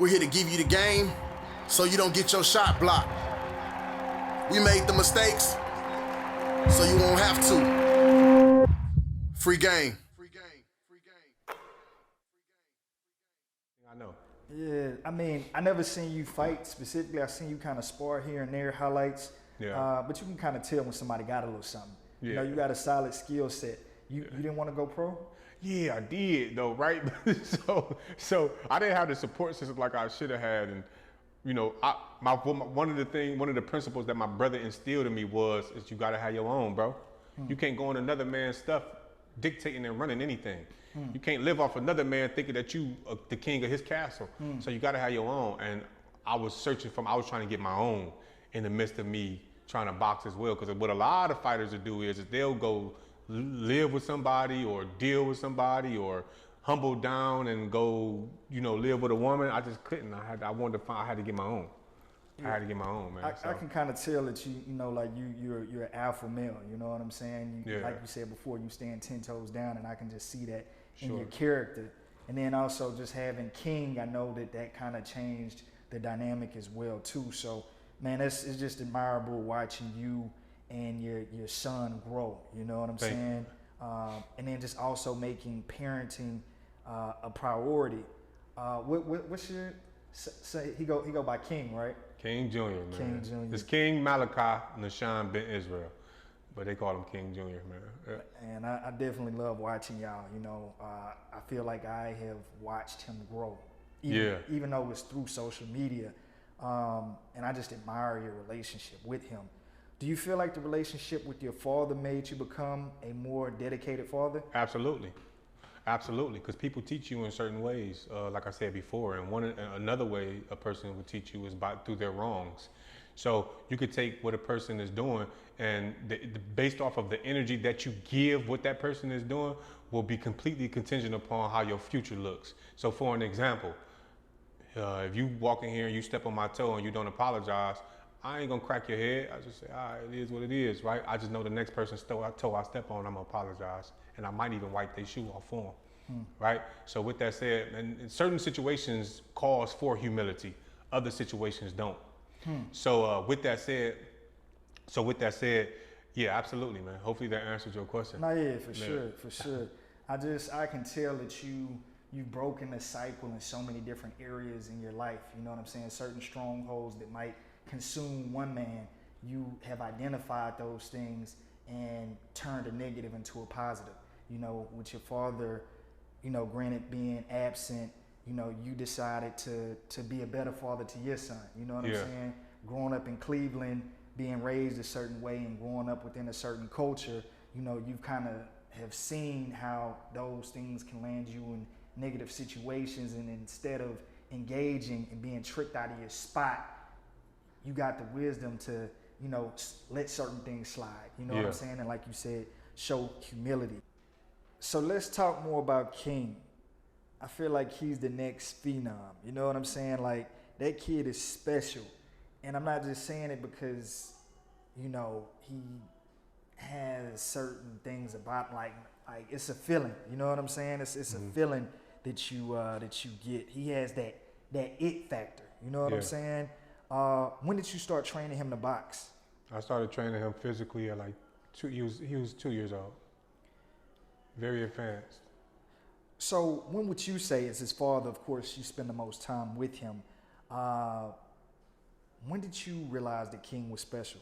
We're here to give you the game so you don't get your shot blocked. We made the mistakes so you won't have to. Free game. I know. Yeah, I mean, I never seen you fight specifically. I seen you kind of spar here and there, highlights. Yeah. But you can kind of tell when somebody got a little something. Yeah. You know, you got a solid skill set. You didn't want to go pro? Yeah, I did though, right? so I didn't have the support system like I should have had, and you know, one of the principles that my brother instilled in me is you gotta have your own, bro. You can't go on another man's stuff, dictating and running anything. You can't live off another man thinking that you are the king of his castle. So you gotta have your own. And I was trying to get my own in the midst of me trying to box as well. Because what a lot of fighters will do is they'll go live with somebody or deal with somebody or humble down and go, you know, live with a woman. I just couldn't. I had to get my own. I had to get my own, man. I can kind of tell that you know, like you're an alpha male. You know what I'm saying? Like you said before, you stand 10 toes down, and I can just see that in your character. And then also just having King, I know that kind of changed the dynamic as well too. So, man, it's just admirable watching you and your son grow. You know what I'm saying? And then just also making parenting a priority. What's your say? He go by King, right? King Jr., man. King Jr. It's King Malachi Nashawn Ben Israel, but they call him King Jr., man. Yeah. And I definitely love watching y'all. You know, I feel like I have watched him grow, even though it's through social media. And I just admire your relationship with him. Do you feel like the relationship with your father made you become a more dedicated father? Absolutely. Absolutely, because people teach you in certain ways, like I said before, and another way a person will teach you is through their wrongs. So you could take what a person is doing, and based off of the energy that you give what that person is doing will be completely contingent upon how your future looks. So for an example, if you walk in here and you step on my toe and you don't apologize, I ain't gonna crack your head. I just say, all right, it is what it is, right? I just know the next person's toe I step on, I'm gonna apologize. And I might even wipe their shoe off for them, right? So with that said, and certain situations cause for humility, other situations don't. So with that said, yeah, absolutely, man. Hopefully that answered your question. No, yeah, for sure. I can tell that you've broken the cycle in so many different areas in your life. You know what I'm saying? Certain strongholds that might consume one man, you have identified those things and turned a negative into a positive. You know, with your father, you know, granted being absent, you know, you decided to be a better father to your son. You know what I'm saying? Growing up in Cleveland, being raised a certain way and growing up within a certain culture, you know, you've kind of have seen how those things can land you in negative situations, and instead of engaging and being tricked out of your spot, you got the wisdom to, you know, let certain things slide. You know what I'm saying? And like you said, show humility. So let's talk more about King. I feel like he's the next phenom. You know what I'm saying? Like, that kid is special. And I'm not just saying it because, you know, he has certain things about like it's a feeling. You know what I'm saying? It's a feeling that you get. He has that it factor. You know what I'm saying? When did you start training him to box? I started training him physically at like he was 2 years old. Very advanced. So when would you say, as his father, of course, you spend the most time with him, when did you realize that King was special?